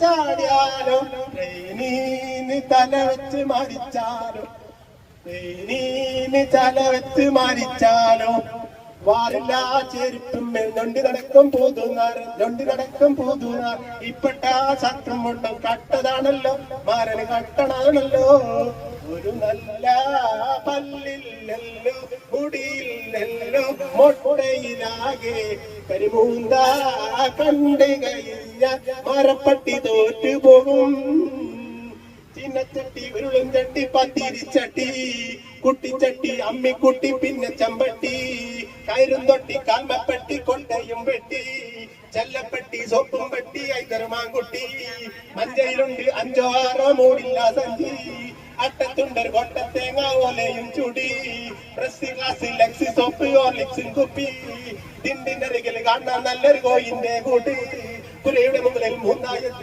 ചാടിയാലോ ട്രെയിനീന് തല വെച്ച് മരിച്ചാലോ ട്രെയിനീന് തല വെച്ച് മരിച്ചാലോ വാലില്ലാ ചെരുപ്പും ഞൊണ്ടി നടക്കും പൂതുനാർ ഇപ്പട്ട ശത്രു മുണ്ടും കട്ടതാണല്ലോ മാരന് കട്ടണാണല്ലോ ഒരു നല്ല പല്ലില്ലല്ലോ മുടിയില്ലല്ലോ മൊട്ടയിലാകെ കരിമൂന്ത കണ്ടുകയില്ല മരപ്പട്ടി തോറ്റുപോകും ചിന്നച്ചട്ടി ഉരുളും ചട്ടി പത്തിരിച്ചട്ടി കുട്ടിച്ചട്ടി അമ്മിക്കുട്ടി പിന്നെ ചമ്പട്ടി കയറും തൊട്ടി കാൽമപ്പെട്ടി കൊണ്ടയും വെട്ടി ചെല്ലപ്പെട്ടി സോപ്പും പെട്ടി ഐതറുമാൻകുട്ടി മഞ്ചയിലുണ്ട് 5 or 6 മൂടില്ല സഞ്ചി അട്ടത്തുണ്ടൊരു കൊട്ടത്തേങ്ങ ഓലയും ചുടി പ്രസ് ഗ്ലാസ് ലക്സി സോപ്പ് ഓർലിക്സും കുപ്പി ദിണ്ടിനരികിൽ കാണാൻ നല്ലൊരു കോയിന്റെ കൂട്ടി പുലയുടെ മുകളിൽ 3